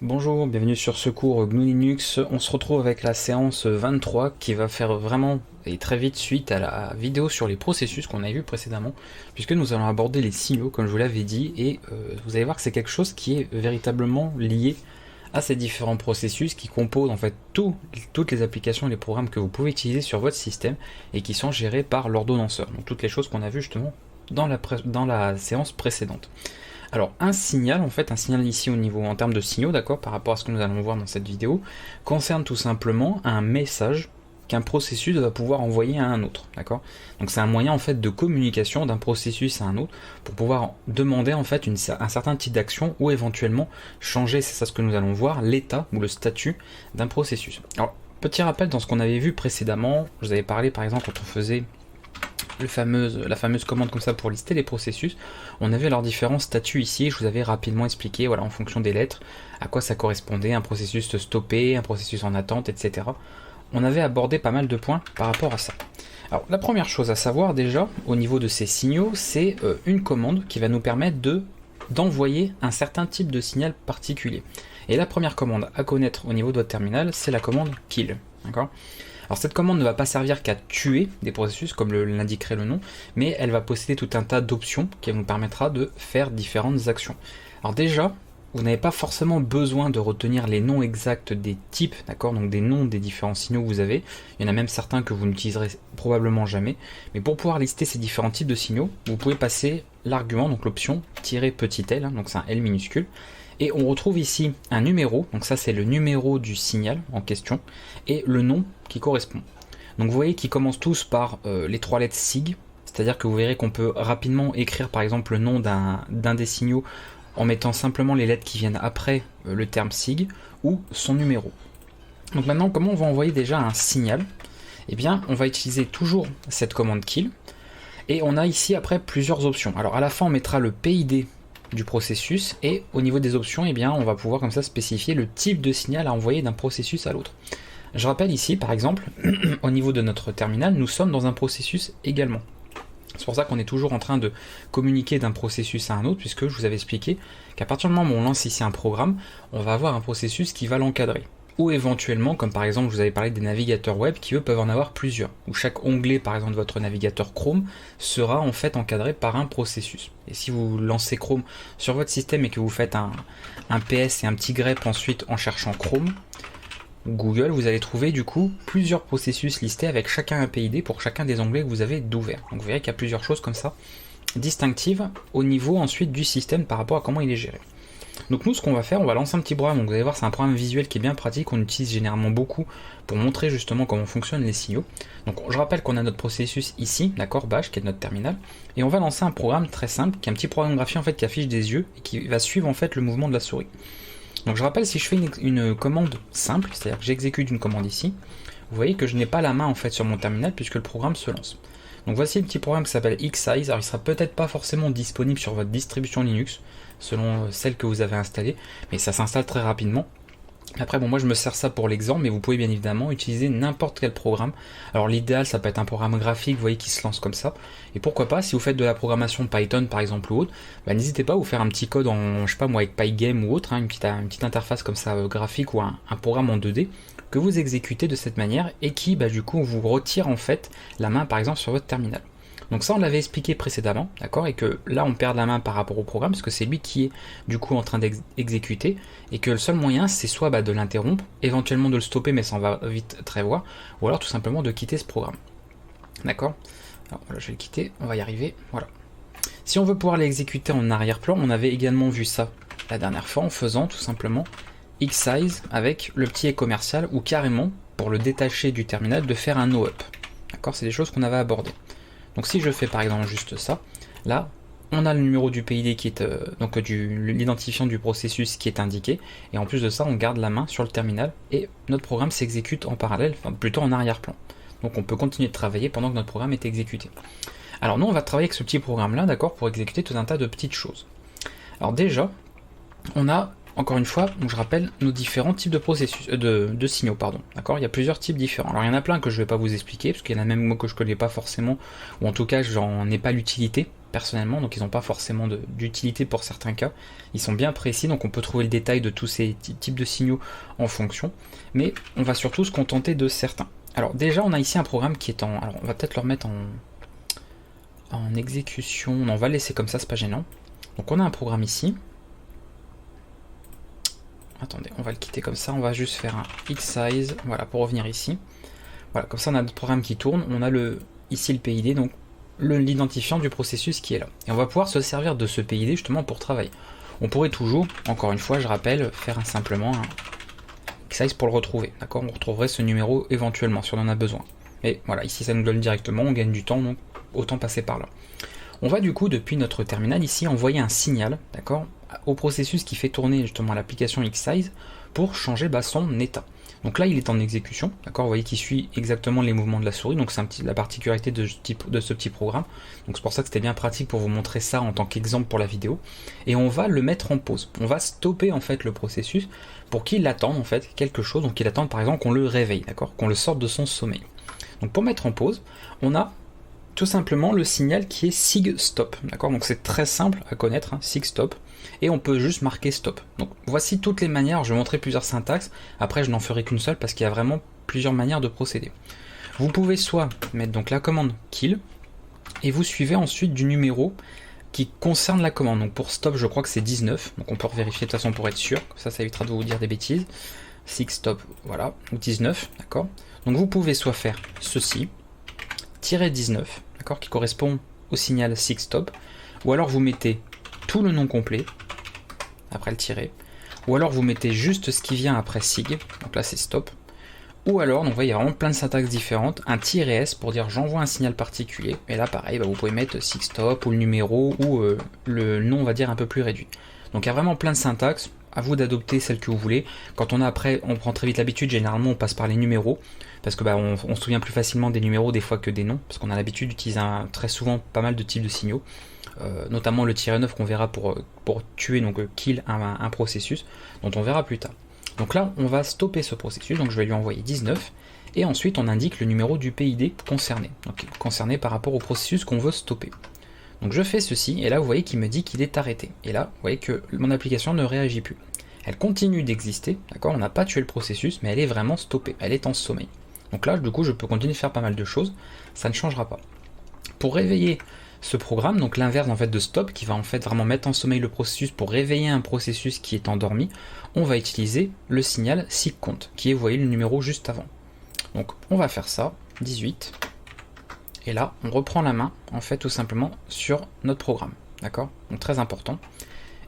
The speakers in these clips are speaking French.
Bonjour, bienvenue sur ce cours GNU Linux. On se retrouve avec la séance 23 qui va faire vraiment et très vite suite à la vidéo sur les processus qu'on avait vu précédemment, puisque nous allons aborder les signaux comme je vous l'avais dit, et vous allez voir que c'est quelque chose qui est véritablement lié à ces différents processus qui composent en fait toutes les applications et les programmes que vous pouvez utiliser sur votre système et qui sont gérés par l'ordonnanceur. Donc toutes les choses qu'on a vues justement dans la séance précédente. Alors un signal ici au niveau en termes de signaux, d'accord, par rapport à ce que nous allons voir dans cette vidéo, concerne tout simplement un message qu'un processus va pouvoir envoyer à un autre, d'accord. Donc c'est un moyen en fait de communication d'un processus à un autre pour pouvoir demander en fait un certain type d'action ou éventuellement changer, c'est ça ce que nous allons voir, l'état ou le statut d'un processus. Alors petit rappel dans ce qu'on avait vu précédemment, je vous avais parlé par exemple quand on faisait la fameuse commande comme ça pour lister les processus, on avait leurs différents statuts ici, je vous avais rapidement expliqué voilà, en fonction des lettres, à quoi ça correspondait, un processus stoppé, un processus en attente, etc. On avait abordé pas mal de points par rapport à ça. Alors la première chose à savoir déjà, au niveau de ces signaux, c'est une commande qui va nous permettre d'envoyer un certain type de signal particulier. Et la première commande à connaître au niveau de votre terminal, c'est la commande kill, d'accord ? Alors cette commande ne va pas servir qu'à tuer des processus comme l'indiquerait le nom, mais elle va posséder tout un tas d'options qui nous permettra de faire différentes actions. Alors déjà, vous n'avez pas forcément besoin de retenir les noms exacts des types, d'accord, donc des noms des différents signaux que vous avez. Il y en a même certains que vous n'utiliserez probablement jamais, mais pour pouvoir lister ces différents types de signaux, vous pouvez passer l'argument, donc l'option petit l, hein, donc c'est un L minuscule. Et on retrouve ici un numéro, donc ça c'est le numéro du signal en question, et le nom qui correspond. Donc vous voyez qu'ils commencent tous par les trois lettres SIG, c'est-à-dire que vous verrez qu'on peut rapidement écrire par exemple le nom d'un des signaux en mettant simplement les lettres qui viennent après le terme SIG, ou son numéro. Donc maintenant, comment on va envoyer déjà un signal ? Eh bien, on va utiliser toujours cette commande kill, et on a ici après plusieurs options. Alors à la fin on mettra le PID du processus, et au niveau des options, eh bien, on va pouvoir comme ça spécifier le type de signal à envoyer d'un processus à l'autre. Je rappelle ici, par exemple, au niveau de notre terminal, nous sommes dans un processus également. C'est pour ça qu'on est toujours en train de communiquer d'un processus à un autre, puisque je vous avais expliqué qu'à partir du moment où on lance ici un programme, on va avoir un processus qui va l'encadrer. Ou éventuellement, comme par exemple, je vous avais parlé des navigateurs web qui eux peuvent en avoir plusieurs, où chaque onglet par exemple de votre navigateur Chrome sera en fait encadré par un processus. Et si vous lancez Chrome sur votre système et que vous faites un PS et un petit grep ensuite en cherchant Chrome ou Google, vous allez trouver du coup plusieurs processus listés avec chacun un PID pour chacun des onglets que vous avez d'ouvert. Donc vous verrez qu'il y a plusieurs choses comme ça distinctives au niveau ensuite du système par rapport à comment il est géré. Donc nous ce qu'on va faire, on va lancer un petit programme, donc vous allez voir c'est un programme visuel qui est bien pratique, qu'on utilise généralement beaucoup pour montrer justement comment fonctionnent les signaux. Donc je rappelle qu'on a notre processus ici, d'accord, bash qui est notre terminal, et on va lancer un programme très simple, qui est un petit programme graphique en fait qui affiche des yeux et qui va suivre en fait le mouvement de la souris. Donc je rappelle, si je fais une commande simple, c'est-à-dire que j'exécute une commande ici, vous voyez que je n'ai pas la main en fait sur mon terminal puisque le programme se lance. Donc voici le petit programme qui s'appelle Xize. Alors il sera peut-être pas forcément disponible sur votre distribution Linux, selon celle que vous avez installée, mais ça s'installe très rapidement. Après bon, moi je me sers ça pour l'exemple, mais vous pouvez bien évidemment utiliser n'importe quel programme. Alors l'idéal ça peut être un programme graphique, vous voyez qui se lance comme ça. Et pourquoi pas, si vous faites de la programmation Python par exemple ou autre, bah, n'hésitez pas à vous faire un petit code en, je sais pas moi, avec Pygame ou autre, hein, une petite interface comme ça graphique ou un programme en 2D que vous exécutez de cette manière et qui bah, du coup vous retire en fait la main par exemple sur votre terminal. Donc ça on l'avait expliqué précédemment, d'accord, et que là on perd la main par rapport au programme parce que c'est lui qui est du coup en train d'exécuter et que le seul moyen c'est soit bah, de l'interrompre, éventuellement de le stopper mais ça on va vite très voir, ou alors tout simplement de quitter ce programme. D'accord. Alors voilà, je vais le quitter, on va y arriver, voilà. Si on veut pouvoir l'exécuter en arrière-plan, on avait également vu ça la dernière fois en faisant tout simplement Xize avec le petit e-commercial ou carrément pour le détacher du terminal de faire un no-up. D'accord, c'est des choses qu'on avait abordées. Donc si je fais par exemple juste ça, là on a le numéro du PID qui est donc l'identifiant du processus qui est indiqué, et en plus de ça on garde la main sur le terminal et notre programme s'exécute en parallèle, enfin plutôt en arrière-plan. Donc on peut continuer de travailler pendant que notre programme est exécuté. Alors nous on va travailler avec ce petit programme là, d'accord, pour exécuter tout un tas de petites choses. Alors déjà, on a encore une fois, donc je rappelle nos différents types de processus, de signaux, pardon. D'accord, il y a plusieurs types différents. Alors il y en a plein que je ne vais pas vous expliquer, parce qu'il y en a même moi que je ne connais pas forcément, ou en tout cas j'en ai pas l'utilité personnellement, donc ils n'ont pas forcément d'utilité pour certains cas. Ils sont bien précis, donc on peut trouver le détail de tous ces types de signaux en fonction, mais on va surtout se contenter de certains. Alors déjà, on a ici un programme qui est en... Alors on va peut-être le remettre en exécution. Non, on va le laisser comme ça, c'est pas gênant. Donc on a un programme ici. Attendez, on va le quitter comme ça, on va juste faire un X-size, voilà, pour revenir ici. Voilà, comme ça on a notre programme qui tourne, on a ici le PID, donc l'identifiant du processus qui est là. Et on va pouvoir se servir de ce PID justement pour travailler. On pourrait toujours, encore une fois, je rappelle, faire simplement un X-size pour le retrouver, d'accord? On retrouverait ce numéro éventuellement si on en a besoin. Et voilà, ici ça nous donne directement, on gagne du temps, donc autant passer par là. On va du coup, depuis notre terminal ici, envoyer un signal, d'accord, au processus qui fait tourner justement l'application X-size pour changer son état. Donc là, il est en exécution, d'accord, vous voyez qu'il suit exactement les mouvements de la souris, donc c'est la particularité de ce petit programme. Donc c'est pour ça que c'était bien pratique pour vous montrer ça en tant qu'exemple pour la vidéo. Et on va le mettre en pause. On va stopper en fait le processus pour qu'il attende en fait quelque chose, donc qu'il attende par exemple qu'on le réveille, d'accord, qu'on le sorte de son sommeil. Donc pour mettre en pause, on a tout simplement le signal qui est sig stop, d'accord, donc c'est très simple à connaître, hein, sig stop, et on peut juste marquer stop. Donc voici toutes les manières, je vais montrer plusieurs syntaxes, après je n'en ferai qu'une seule parce qu'il y a vraiment plusieurs manières de procéder. Vous pouvez soit mettre donc la commande kill, et vous suivez ensuite du numéro qui concerne la commande. Donc pour stop, je crois que c'est 19, donc on peut vérifier de toute façon pour être sûr, ça évitera de vous dire des bêtises. Sig stop, voilà, ou 19, d'accord. Donc vous pouvez soit faire ceci, -19, d'accord, qui correspond au signal sig stop, ou alors vous mettez tout le nom complet après le tiret, ou alors vous mettez juste ce qui vient après sig, donc là c'est stop, ou alors, donc vous voyez, il y a vraiment plein de syntaxes différentes, un -s pour dire j'envoie un signal particulier, et là pareil, vous pouvez mettre sig stop, ou le numéro, ou le nom on va dire un peu plus réduit. Donc il y a vraiment plein de syntaxes, à vous d'adopter celle que vous voulez. Quand on a après, on prend très vite l'habitude, généralement on passe par les numéros, parce que on se souvient plus facilement des numéros des fois que des noms, parce qu'on a l'habitude d'utiliser très souvent pas mal de types de signaux, notamment le -9 qu'on verra pour tuer, donc kill un processus, dont on verra plus tard. Donc là on va stopper ce processus, donc je vais lui envoyer 19, et ensuite on indique le numéro du PID concerné, donc concerné par rapport au processus qu'on veut stopper. Donc je fais ceci, et là vous voyez qu'il me dit qu'il est arrêté. Et là, vous voyez que mon application ne réagit plus. Elle continue d'exister, d'accord, on n'a pas tué le processus, mais elle est vraiment stoppée, elle est en sommeil. Donc là, du coup, je peux continuer de faire pas mal de choses, ça ne changera pas. Pour réveiller ce programme, donc l'inverse en fait de stop, qui va en fait vraiment mettre en sommeil le processus pour réveiller un processus qui est endormi, on va utiliser le signal sigcount, qui est, vous voyez, le numéro juste avant. Donc on va faire ça, 18. Et là, on reprend la main, en fait, tout simplement, sur notre programme. D'accord? Donc très important.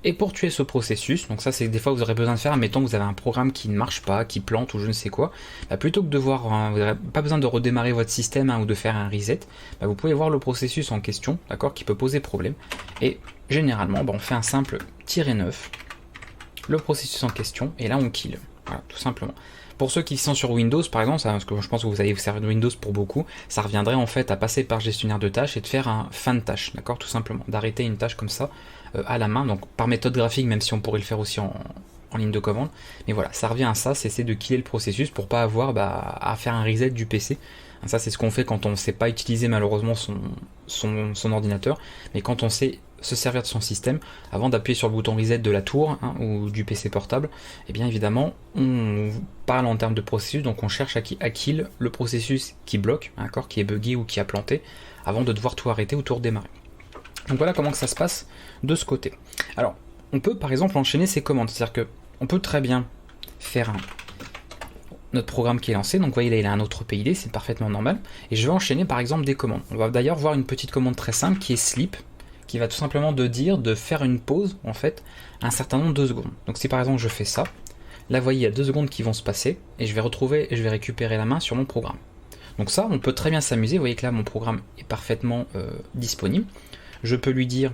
Et pour tuer ce processus, donc ça c'est des fois vous aurez besoin de faire, admettons que vous avez un programme qui ne marche pas, qui plante ou je ne sais quoi, plutôt que de voir, vous n'avez pas besoin de redémarrer votre système ou de faire un reset, vous pouvez voir le processus en question, d'accord, qui peut poser problème. Et généralement, on fait un simple -9, le processus en question, et là on kill. Voilà, tout simplement. Pour ceux qui sont sur Windows par exemple, parce que je pense que vous allez vous servir de Windows pour beaucoup, ça reviendrait en fait à passer par gestionnaire de tâches et de faire un fin de tâche, d'accord, tout simplement, d'arrêter une tâche comme ça à la main, donc par méthode graphique, même si on pourrait le faire aussi en ligne de commande, mais voilà, ça revient à ça, c'est essayer de killer le processus pour pas avoir à faire un reset du PC. Ça c'est ce qu'on fait quand on ne sait pas utiliser malheureusement son ordinateur, mais quand on sait se servir de son système, avant d'appuyer sur le bouton reset de la tour ou du PC portable, et bien évidemment on parle en termes de processus, donc on cherche à kill le processus qui bloque, d'accord, qui est buggé ou qui a planté, avant de devoir tout arrêter ou tout redémarrer. Donc voilà comment que ça se passe de ce côté. Alors on peut par exemple enchaîner ces commandes, c'est-à-dire que on peut très bien faire notre programme qui est lancé, donc vous voyez là il a un autre PID, c'est parfaitement normal, et je vais enchaîner par exemple des commandes. On va d'ailleurs voir une petite commande très simple qui est sleep, qui va tout simplement de faire une pause en fait un certain nombre de secondes. Donc si par exemple je fais ça, là vous voyez il y a 2 secondes qui vont se passer, et je vais récupérer la main sur mon programme. Donc ça on peut très bien s'amuser, vous voyez que là mon programme est parfaitement disponible. Je peux lui dire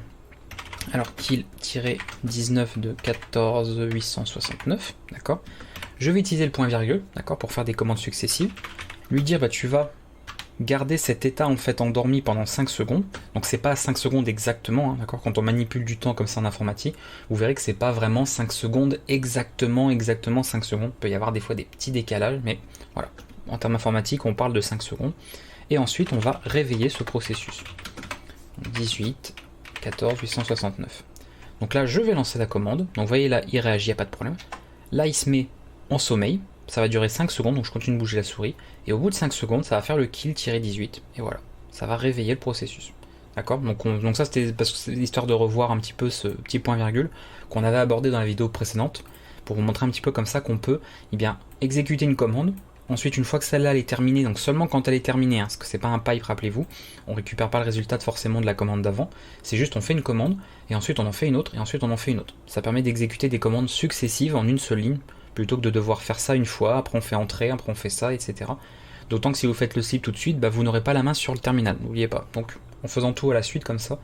alors kill-19 de 14869, d'accord. Je vais utiliser le point virgule, d'accord, pour faire des commandes successives. Lui dire tu vas garder cet état en fait endormi pendant 5 secondes. Donc c'est pas 5 secondes exactement, d'accord. Quand on manipule du temps comme ça en informatique, vous verrez que c'est pas vraiment 5 secondes exactement 5 secondes. Il peut y avoir des fois des petits décalages, mais voilà. En termes informatiques, on parle de 5 secondes. Et ensuite, on va réveiller ce processus. 18, 14 869. Donc là je vais lancer la commande, donc vous voyez là il réagit, il n'y a pas de problème. Là il se met en sommeil, ça va durer 5 secondes, donc je continue de bouger la souris, et au bout de 5 secondes ça va faire le kill-18, et voilà, ça va réveiller le processus. D'accord, donc ça c'était parce que c'est l'histoire de revoir un petit peu ce petit point virgule qu'on avait abordé dans la vidéo précédente, pour vous montrer un petit peu comme ça qu'on peut exécuter une commande. Ensuite, une fois que celle-là est terminée, donc seulement quand elle est terminée, parce que c'est pas un pipe, rappelez-vous, on récupère pas le résultat forcément de la commande d'avant, c'est juste on fait une commande, et ensuite on en fait une autre, et ensuite on en fait une autre. Ça permet d'exécuter des commandes successives en une seule ligne, plutôt que de devoir faire ça une fois, après on fait entrer, après on fait ça, etc. D'autant que si vous faites le slip tout de suite, vous n'aurez pas la main sur le terminal, n'oubliez pas. Donc en faisant tout à la suite comme ça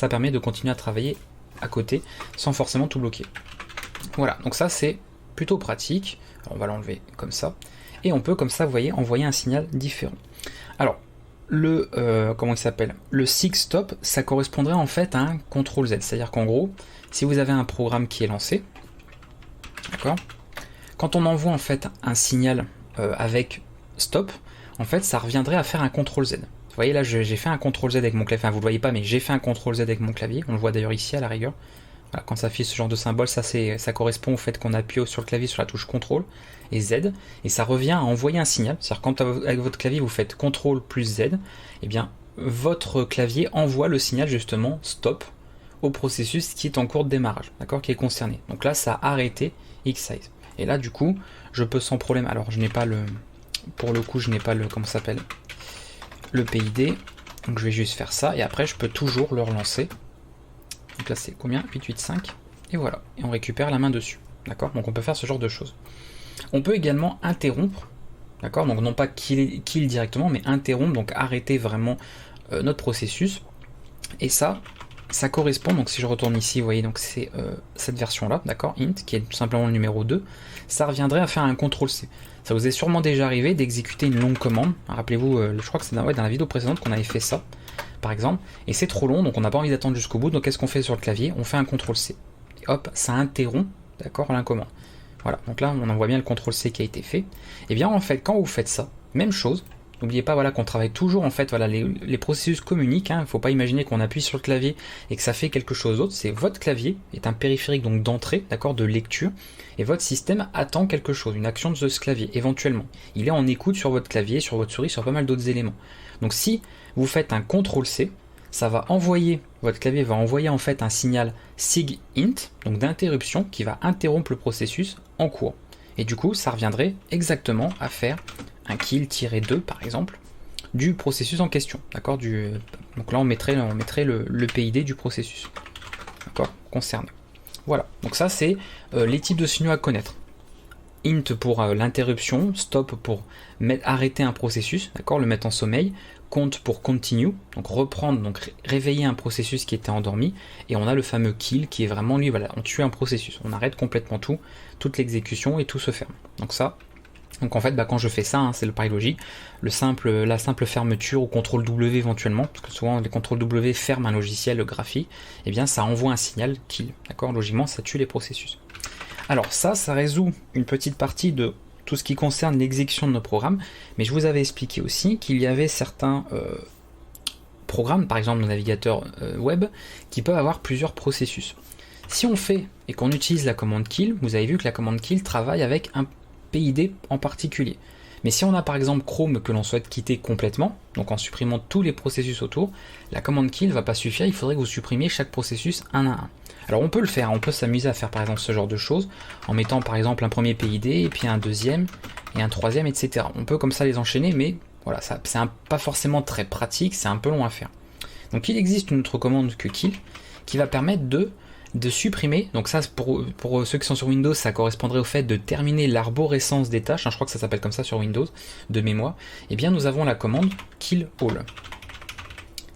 permet de continuer à travailler à côté, sans forcément tout bloquer. Voilà, donc ça c'est plutôt pratique. Alors, on va l'enlever comme ça. Et on peut comme ça, vous voyez, envoyer un signal différent. Alors, comment il s'appelle ? Le SIG stop, ça correspondrait en fait à un CTRL Z. C'est-à-dire qu'en gros, si vous avez un programme qui est lancé, d'accord ? Quand on envoie en fait un signal avec stop, en fait, ça reviendrait à faire un CTRL Z. Vous voyez là, j'ai fait un CTRL Z avec mon clavier. Enfin, vous le voyez pas, mais j'ai fait un CTRL Z avec mon clavier. On le voit d'ailleurs ici à la rigueur. Voilà, quand ça affiche ce genre de symbole, ça correspond au fait qu'on appuie sur le clavier sur la touche CTRL et Z, et ça revient à envoyer un signal. C'est-à-dire quand avec votre clavier vous faites CTRL plus Z, et bien votre clavier envoie le signal justement stop au processus qui est en cours de démarrage, d'accord, qui est concerné. Donc là, ça a arrêté X-Size. Et là, du coup, je peux sans problème. Alors, je n'ai pas pour le coup, je n'ai pas comment ça s'appelle, le PID. Donc je vais juste faire ça, et après, je peux toujours le relancer. Donc là c'est combien ? 885, et voilà, et on récupère la main dessus, d'accord ? Donc on peut faire ce genre de choses. On peut également interrompre, d'accord ? Donc non pas kill directement, mais interrompre, donc arrêter vraiment notre processus, et ça correspond, donc si je retourne ici, vous voyez, donc c'est cette version-là, d'accord ? Int, qui est tout simplement le numéro 2, ça reviendrait à faire un CTRL-C. Ça vous est sûrement déjà arrivé d'exécuter une longue commande, rappelez-vous, je crois que c'est dans la vidéo précédente qu'on avait fait ça, par exemple, et c'est trop long, donc on n'a pas envie d'attendre jusqu'au bout, donc qu'est-ce qu'on fait sur le clavier ? On fait un CTRL-C. Et hop, ça interrompt, d'accord, la commande. Voilà, donc là, on en voit bien le CTRL-C qui a été fait. Et bien, en fait, quand vous faites ça, même chose, n'oubliez pas voilà, qu'on travaille toujours, en fait, voilà, les processus communiquent, il ne faut pas imaginer qu'on appuie sur le clavier et que ça fait quelque chose d'autre, c'est votre clavier est un périphérique donc d'entrée, d'accord, de lecture, et votre système attend quelque chose, une action de ce clavier, éventuellement. Il est en écoute sur votre clavier, sur votre souris, sur pas mal d'autres éléments. Donc si vous faites un CTRL-C, ça va envoyer, votre clavier va envoyer en fait un signal SIG-INT, donc d'interruption, qui va interrompre le processus en cours. Et du coup, ça reviendrait exactement à faire un kill-2 par exemple, du processus en question. D'accord ? Donc là, on mettrait le PID du processus. D'accord ? Concerné. Voilà. Donc ça, c'est les types de signaux à connaître. Int pour l'interruption, stop pour arrêter un processus, d'accord, le mettre en sommeil, count pour continue, donc reprendre, donc réveiller un processus qui était endormi, et on a le fameux kill qui est vraiment lui, voilà, on tue un processus, on arrête complètement toute l'exécution et tout se ferme. Donc ça, donc en fait, quand je fais ça, c'est le pareil logique, la simple fermeture ou CTRL W éventuellement, parce que souvent les CTRL W ferment un logiciel graphique, et bien ça envoie un signal kill, d'accord, logiquement ça tue les processus. Alors ça résout une petite partie de tout ce qui concerne l'exécution de nos programmes, mais je vous avais expliqué aussi qu'il y avait certains programmes, par exemple nos navigateurs web, qui peuvent avoir plusieurs processus. Si on fait et qu'on utilise la commande kill, vous avez vu que la commande kill travaille avec un PID en particulier. Mais si on a par exemple Chrome que l'on souhaite quitter complètement, donc en supprimant tous les processus autour, la commande kill ne va pas suffire, il faudrait que vous supprimiez chaque processus un à un. Alors on peut le faire, on peut s'amuser à faire par exemple ce genre de choses, en mettant par exemple un premier PID, et puis un deuxième, et un troisième, etc. On peut comme ça les enchaîner, mais voilà, c'est pas forcément très pratique, c'est un peu long à faire. Donc il existe une autre commande que kill, qui va permettre de supprimer, donc ça pour ceux qui sont sur Windows, ça correspondrait au fait de terminer l'arborescence des tâches, je crois que ça s'appelle comme ça sur Windows, de mémoire, et bien nous avons la commande kill all,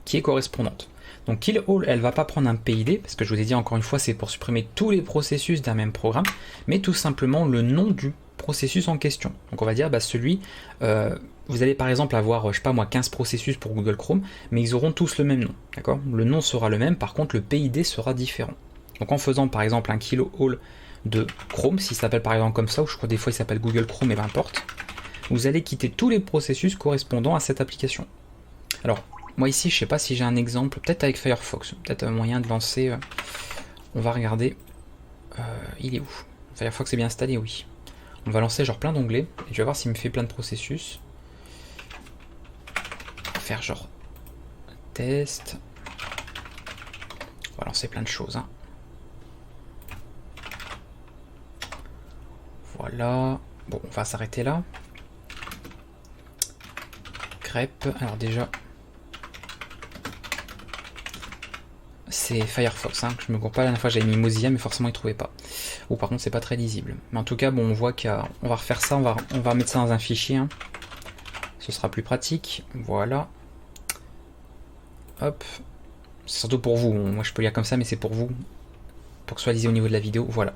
qui est correspondante. Donc kill all, elle va pas prendre un PID, parce que je vous ai dit encore une fois, c'est pour supprimer tous les processus d'un même programme, mais tout simplement le nom du processus en question. Donc on va dire celui, vous allez par exemple avoir, je sais pas moi, 15 processus pour Google Chrome, mais ils auront tous le même nom, d'accord ? Le nom sera le même, par contre le PID sera différent. Donc en faisant par exemple un kill all de Chrome, s'il s'appelle par exemple comme ça, ou je crois des fois il s'appelle Google Chrome, et peu importe, vous allez quitter tous les processus correspondant à cette application. Alors, Moi ici, je sais pas si j'ai un exemple, peut-être avec Firefox, peut-être un moyen de lancer. On va regarder. Il est où? Firefox est bien installé, oui. On va lancer genre plein d'onglets, et je vais voir s'il me fait plein de processus. On va faire genre test. On va lancer plein de choses. Hein. Voilà. Bon, on va s'arrêter là. Grep. Alors déjà, c'est Firefox. Hein. Je me gourre pas, la dernière fois j'avais mis Mozilla, mais forcément il trouvait pas. Ou par contre c'est pas très lisible. Mais en tout cas, bon, on voit qu'on va refaire ça. On va mettre ça dans un fichier. Hein. Ce sera plus pratique. Voilà. Hop. C'est surtout pour vous. Moi je peux lire comme ça, mais c'est pour vous. Pour que ce soit lisé au niveau de la vidéo. Voilà.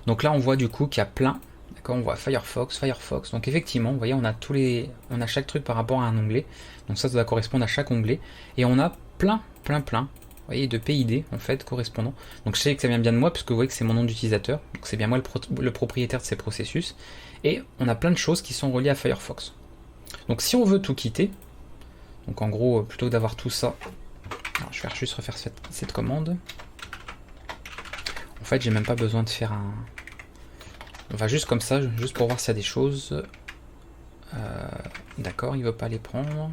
Donc là on voit du coup qu'il y a plein. D'accord, on voit Firefox. Donc effectivement, vous voyez, on a chaque truc par rapport à un onglet. Donc ça doit correspondre à chaque onglet. Et on a plein. Vous voyez, de PID en fait correspondant. Donc je sais que ça vient bien de moi puisque vous voyez que c'est mon nom d'utilisateur. Donc c'est bien moi le propriétaire de ces processus. Et on a plein de choses qui sont reliées à Firefox. Donc si on veut tout quitter, donc en gros, plutôt que d'avoir tout ça, alors, je vais juste refaire cette commande. En fait, j'ai même pas besoin de faire un... On va juste comme ça, juste pour voir s'il y a des choses. D'accord, il veut pas les prendre.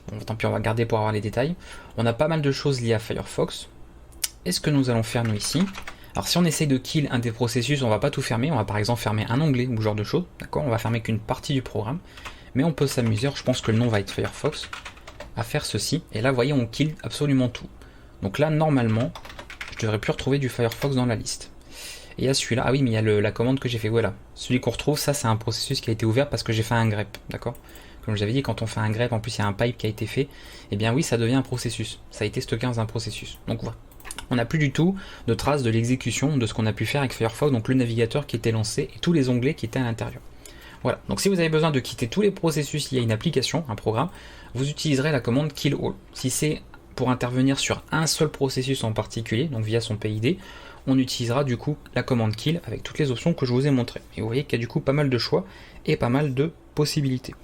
Bon, tant pis, on va garder pour avoir les détails. On a pas mal de choses liées à Firefox. Et ce que nous allons faire nous ici, alors si on essaye de kill un des processus, on va pas tout fermer, on va par exemple fermer un onglet ou ce genre de choses, d'accord, on va fermer qu'une partie du programme, mais on peut s'amuser, je pense que le nom va être Firefox, à faire ceci, et là vous voyez on kill absolument tout. Donc là normalement, je devrais plus retrouver du Firefox dans la liste. Et il y a celui-là, ah oui mais il y a la commande que j'ai fait, voilà, celui qu'on retrouve, ça c'est un processus qui a été ouvert parce que j'ai fait un grep, d'accord. Comme je vous avais dit, quand on fait un grep, en plus il y a un pipe qui a été fait, et bien oui ça devient un processus, ça a été stocké dans un processus, donc voilà. On n'a plus du tout de traces de l'exécution de ce qu'on a pu faire avec Firefox, donc le navigateur qui était lancé et tous les onglets qui étaient à l'intérieur. Voilà, donc si vous avez besoin de quitter tous les processus liés à une application, un programme, vous utiliserez la commande kill all. Si c'est pour intervenir sur un seul processus en particulier, donc via son PID, on utilisera du coup la commande kill avec toutes les options que je vous ai montrées. Et vous voyez qu'il y a du coup pas mal de choix et pas mal de possibilités.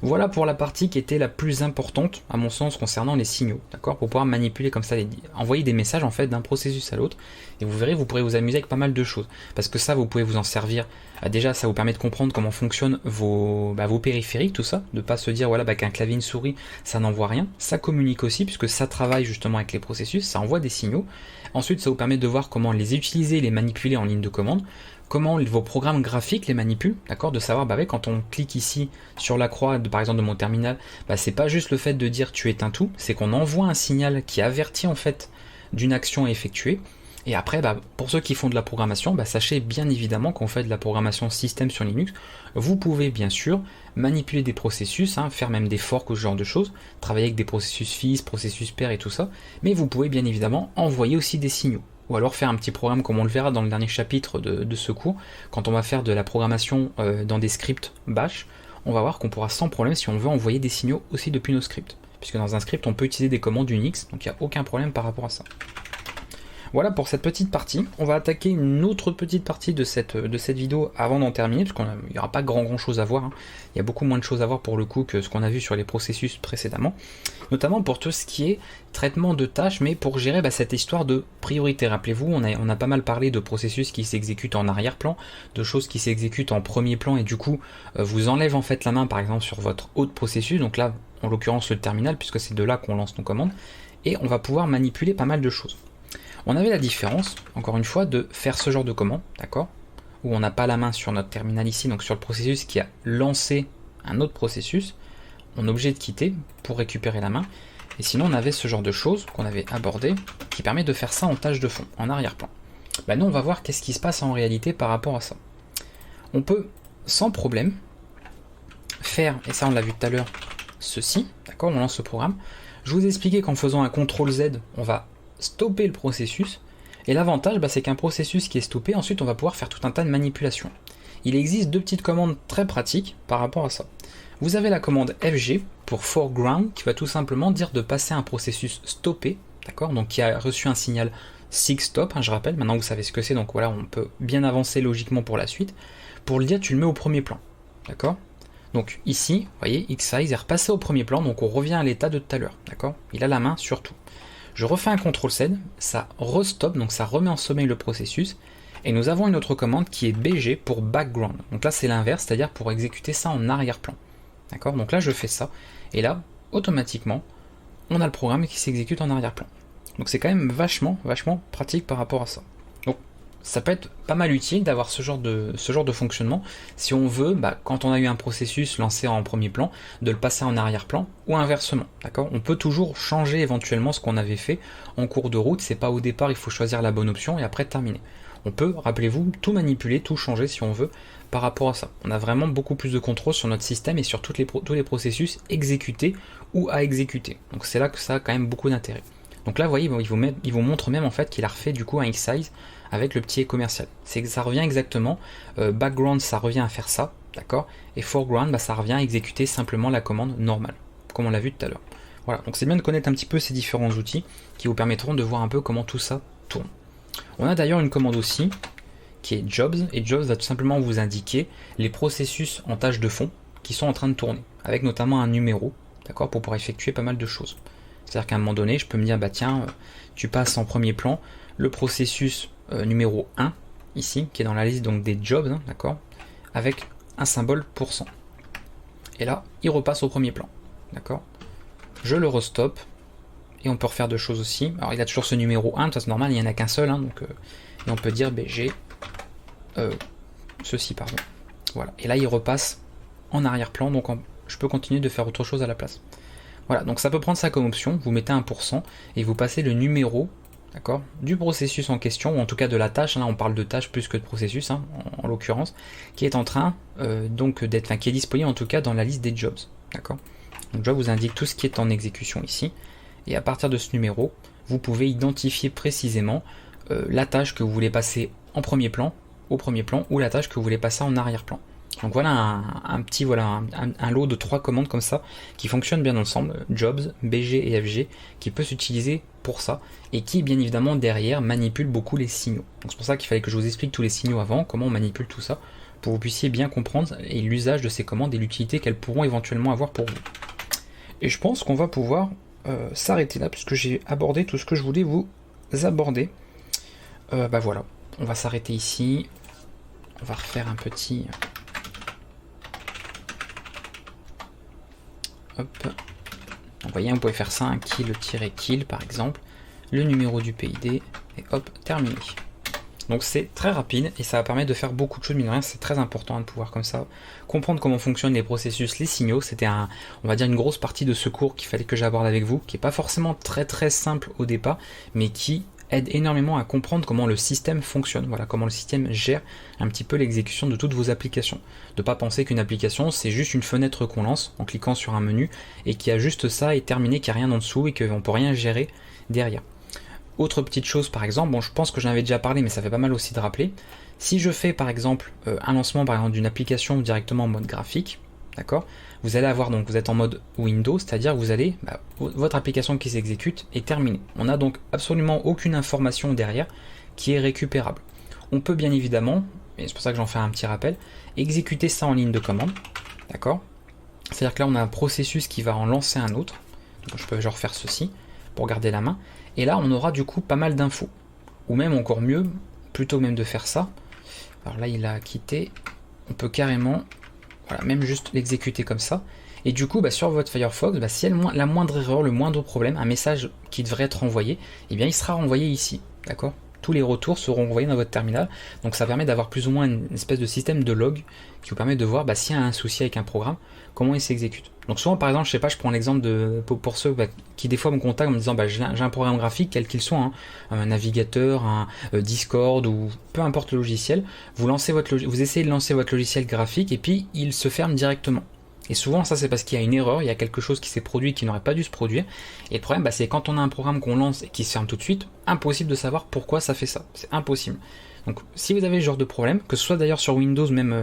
Voilà pour la partie qui était la plus importante, à mon sens, concernant les signaux, d'accord, pour pouvoir manipuler comme ça, envoyer des messages en fait d'un processus à l'autre, et vous verrez, vous pourrez vous amuser avec pas mal de choses, parce que ça, vous pouvez vous en servir, déjà, ça vous permet de comprendre comment fonctionnent vos périphériques, tout ça, de pas se dire, voilà, qu'un clavier, une souris, ça n'envoie rien, ça communique aussi, puisque ça travaille justement avec les processus, ça envoie des signaux, ensuite, ça vous permet de voir comment les utiliser, les manipuler en ligne de commande, comment vos programmes graphiques les manipulent, d'accord, de savoir, quand on clique ici sur la croix, par exemple de mon terminal, c'est pas juste le fait de dire tu éteins tout, c'est qu'on envoie un signal qui avertit en fait d'une action à effectuer. Et après, pour ceux qui font de la programmation, sachez bien évidemment qu'on fait de la programmation système sur Linux, vous pouvez bien sûr manipuler des processus, faire même des forks ou ce genre de choses, travailler avec des processus fils, processus pairs et tout ça, mais vous pouvez bien évidemment envoyer aussi des signaux. Ou alors faire un petit programme comme on le verra dans le dernier chapitre de ce cours, quand on va faire de la programmation dans des scripts bash, on va voir qu'on pourra sans problème, si on veut, envoyer des signaux aussi depuis nos scripts. Puisque dans un script, on peut utiliser des commandes Unix, donc il n'y a aucun problème par rapport à ça. Voilà pour cette petite partie. On va attaquer une autre petite partie de cette vidéo avant d'en terminer, parce qu'il n'y aura pas grand chose à voir. Hein. Il y a beaucoup moins de choses à voir pour le coup que ce qu'on a vu sur les processus précédemment. Notamment pour tout ce qui est traitement de tâches, mais pour gérer cette histoire de priorité. Rappelez-vous, on a pas mal parlé de processus qui s'exécutent en arrière-plan, de choses qui s'exécutent en premier plan, et du coup, vous enlève en fait la main par exemple sur votre autre processus, donc là, en l'occurrence le terminal, puisque c'est de là qu'on lance nos commandes, et on va pouvoir manipuler pas mal de choses. On avait la différence, encore une fois, de faire ce genre de commande, d'accord, où on n'a pas la main sur notre terminal ici, donc sur le processus qui a lancé un autre processus, on est obligé de quitter pour récupérer la main, et sinon on avait ce genre de choses qu'on avait abordé, qui permet de faire ça en tâche de fond, en arrière-plan. Nous on va voir qu'est-ce qui se passe en réalité par rapport à ça. On peut, sans problème, faire, et ça on l'a vu tout à l'heure, ceci, d'accord, on lance le programme. Je vous ai expliqué qu'en faisant un CTRL Z, on va stopper le processus, et l'avantage c'est qu'un processus qui est stoppé, ensuite on va pouvoir faire tout un tas de manipulations. Il existe deux petites commandes très pratiques par rapport à ça. Vous avez la commande FG pour foreground qui va tout simplement dire de passer un processus stoppé, d'accord, donc qui a reçu un signal SIG stop, je rappelle, maintenant vous savez ce que c'est, donc voilà, on peut bien avancer logiquement pour la suite, pour le dire tu le mets au premier plan, d'accord. Donc ici, vous voyez, X-Size est repassé au premier plan, donc on revient à l'état de tout à l'heure, d'accord? Il a la main sur tout. Je refais un CTRL-Z, ça restop, donc ça remet en sommeil le processus, et nous avons une autre commande qui est BG pour background. Donc là c'est l'inverse, c'est-à-dire pour exécuter ça en arrière-plan. D'accord? Donc là je fais ça, et là, automatiquement, on a le programme qui s'exécute en arrière-plan. Donc c'est quand même vachement pratique par rapport à ça. Donc ça peut être pas mal utile d'avoir ce genre de fonctionnement si on veut, quand on a eu un processus lancé en premier plan, de le passer en arrière-plan ou inversement. D'accord? On peut toujours changer éventuellement ce qu'on avait fait en cours de route. C'est pas au départ, il faut choisir la bonne option et après terminer. On peut, rappelez-vous, tout manipuler, tout changer si on veut par rapport à ça. On a vraiment beaucoup plus de contrôle sur notre système et sur tous les processus exécutés ou à exécuter. Donc c'est là que ça a quand même beaucoup d'intérêt. Donc là, vous voyez, il vous montre même en fait qu'il a refait du coup un X-Size avec le petit commercial. C'est que ça revient exactement, background ça revient à faire ça, d'accord, et foreground ça revient à exécuter simplement la commande normale, comme on l'a vu tout à l'heure. Voilà, donc c'est bien de connaître un petit peu ces différents outils qui vous permettront de voir un peu comment tout ça tourne. On a d'ailleurs une commande aussi qui est Jobs, et Jobs va tout simplement vous indiquer les processus en tâche de fond qui sont en train de tourner, avec notamment un numéro, d'accord, pour pouvoir effectuer pas mal de choses. C'est-à-dire qu'à un moment donné, je peux me dire, tiens, tu passes en premier plan le processus numéro 1, ici, qui est dans la liste donc des jobs, hein, d'accord, avec un symbole %. Et là, il repasse au premier plan, d'accord. Je le restop, et on peut refaire deux choses aussi. Alors il a toujours ce numéro 1, ça c'est normal, il n'y en a qu'un seul, hein, donc, et on peut dire BG, ceci, pardon. Voilà, et là il repasse en arrière-plan, donc je peux continuer de faire autre chose à la place. Voilà, donc ça peut prendre ça comme option, vous mettez un % et vous passez le numéro, d'accord, du processus en question, ou en tout cas de la tâche, là on parle de tâche plus que de processus, hein, en l'occurrence, qui est en train donc d'être, qui est disponible en tout cas dans la liste des jobs, d'accord. Donc je vous indique tout ce qui est en exécution ici, et à partir de ce numéro, vous pouvez identifier précisément la tâche que vous voulez passer en premier plan, au premier plan, ou la tâche que vous voulez passer en arrière-plan. Donc voilà un lot de 3 commandes comme ça qui fonctionnent bien ensemble, Jobs, BG et FG, qui peut s'utiliser pour ça et qui bien évidemment derrière manipule beaucoup les signaux. Donc c'est pour ça qu'il fallait que je vous explique tous les signaux avant, comment on manipule tout ça, pour que vous puissiez bien comprendre et l'usage de ces commandes et l'utilité qu'elles pourront éventuellement avoir pour vous. Et je pense qu'on va pouvoir s'arrêter là puisque j'ai abordé tout ce que je voulais vous aborder. Voilà, on va s'arrêter ici, on va refaire un petit... Hop. Donc, vous voyez, vous pouvez faire ça, un kill-kill par exemple, le numéro du PID, et hop, terminé. Donc c'est très rapide et ça va permettre de faire beaucoup de choses, mine de rien, c'est très important de pouvoir comme ça comprendre comment fonctionnent les processus, les signaux. C'était on va dire une grosse partie de ce cours qu'il fallait que j'aborde avec vous, qui n'est pas forcément très simple au départ, mais qui aide énormément à comprendre comment le système fonctionne, voilà, comment le système gère un petit peu l'exécution de toutes vos applications. De ne pas penser qu'une application c'est juste une fenêtre qu'on lance en cliquant sur un menu et qui a juste ça et terminé, qu'il n'y a rien en dessous et qu'on ne peut rien gérer derrière. Autre petite chose par exemple, bon je pense que j'en avais déjà parlé mais ça fait pas mal aussi de rappeler, si je fais par exemple un lancement par exemple d'une application directement en mode graphique, d'accord, vous allez avoir donc, vous êtes en mode Windows, c'est-à-dire que vous allez, votre application qui s'exécute est terminée. On n'a donc absolument aucune information derrière qui est récupérable. On peut bien évidemment, et c'est pour ça que j'en fais un petit rappel, exécuter ça en ligne de commande, d'accord. C'est-à-dire que là on a un processus qui va en lancer un autre, donc je peux genre faire ceci pour garder la main, et là on aura du coup pas mal d'infos. Ou même encore mieux, plutôt même de faire ça, alors là il a quitté, on peut carrément... Voilà, même juste l'exécuter comme ça. Et du coup, sur votre Firefox, s'il y a la moindre erreur, le moindre problème, un message qui devrait être renvoyé, eh bien il sera renvoyé ici, d'accord. Tous les retours seront renvoyés dans votre terminal. Donc ça permet d'avoir plus ou moins une espèce de système de log qui vous permet de voir s'il y a un souci avec un programme, comment il s'exécute. Donc souvent par exemple, je sais pas, je prends l'exemple pour ceux qui des fois me contactent en me disant j'ai un programme graphique, quel qu'il soit, un navigateur, un Discord ou peu importe le logiciel, vous essayez de lancer votre logiciel graphique et puis il se ferme directement. Et souvent ça c'est parce qu'il y a une erreur, il y a quelque chose qui s'est produit qui n'aurait pas dû se produire. Et le problème c'est quand on a un programme qu'on lance et qui se ferme tout de suite, impossible de savoir pourquoi ça fait ça, c'est impossible. Donc si vous avez ce genre de problème, que ce soit d'ailleurs sur Windows, même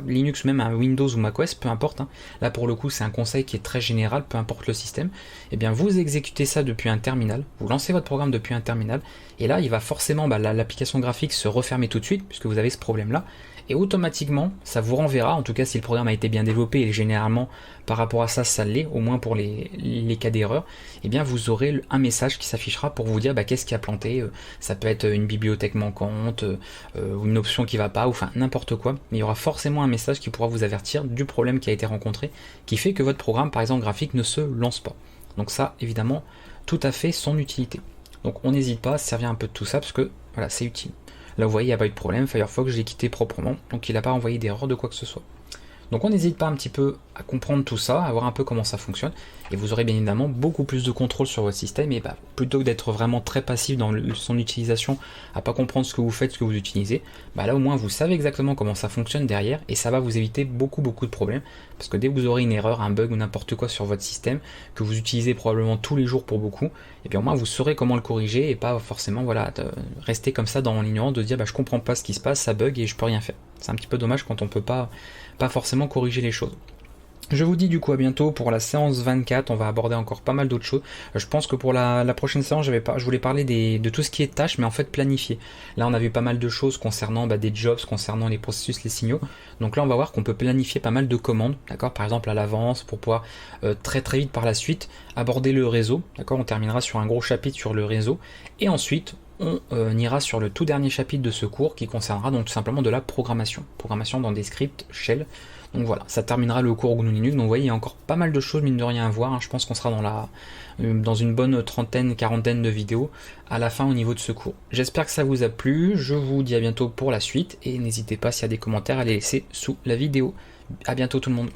Linux, même un Windows ou macOS, peu importe, là pour le coup c'est un conseil qui est très général, peu importe le système, et bien vous exécutez ça depuis un terminal, vous lancez votre programme depuis un terminal, et là il va forcément l'application graphique se refermer tout de suite, puisque vous avez ce problème là, et automatiquement ça vous renverra, en tout cas si le programme a été bien développé, et généralement par rapport à ça l'est, au moins pour les cas d'erreur, et bien vous aurez un message qui s'affichera pour vous dire qu'est-ce qui a planté. Ça peut être une bibliothèque manquante, ou une option qui va pas, ou enfin n'importe quoi, mais il y aura forcément un message qui pourra vous avertir du problème qui a été rencontré, qui fait que votre programme par exemple graphique ne se lance pas. Donc ça évidemment tout à fait son utilité. Donc on n'hésite pas à se servir un peu de tout ça parce que voilà, c'est utile. Là vous voyez, il n'y a pas eu de problème, Firefox je l'ai quitté proprement, donc il n'a pas envoyé d'erreur de quoi que ce soit. Donc on n'hésite pas un petit peu à comprendre tout ça, à voir un peu comment ça fonctionne, et vous aurez bien évidemment beaucoup plus de contrôle sur votre système, et plutôt que d'être vraiment très passif dans son utilisation, à pas comprendre ce que vous faites, ce que vous utilisez, là au moins vous savez exactement comment ça fonctionne derrière, et ça va vous éviter beaucoup de problèmes, parce que dès que vous aurez une erreur, un bug ou n'importe quoi sur votre système, que vous utilisez probablement tous les jours pour beaucoup, et bien au moins vous saurez comment le corriger, et pas forcément rester comme ça dans l'ignorance, de dire je comprends pas ce qui se passe, ça bug et je peux rien faire. C'est un petit peu dommage quand on peut pas forcément corriger les choses. Je vous dis du coup à bientôt pour la séance 24, on va aborder encore pas mal d'autres choses. Je pense que pour la prochaine séance, je voulais parler de tout ce qui est tâches, mais en fait planifié. Là on a vu pas mal de choses concernant des jobs, concernant les processus, les signaux. Donc là on va voir qu'on peut planifier pas mal de commandes, d'accord, par exemple à l'avance, pour pouvoir très vite par la suite aborder le réseau, d'accord. On terminera sur un gros chapitre sur le réseau, et ensuite on ira sur le tout dernier chapitre de ce cours qui concernera donc tout simplement de la programmation dans des scripts shell. Donc voilà, ça terminera le cours GNU Linux. Donc vous voyez, il y a encore pas mal de choses mine de rien à voir. Je pense qu'on sera dans une bonne quarantaine de vidéos à la fin au niveau de ce cours. J'espère que ça vous a plu. Je vous dis à bientôt pour la suite et n'hésitez pas s'il y a des commentaires à les laisser sous la vidéo. À bientôt tout le monde.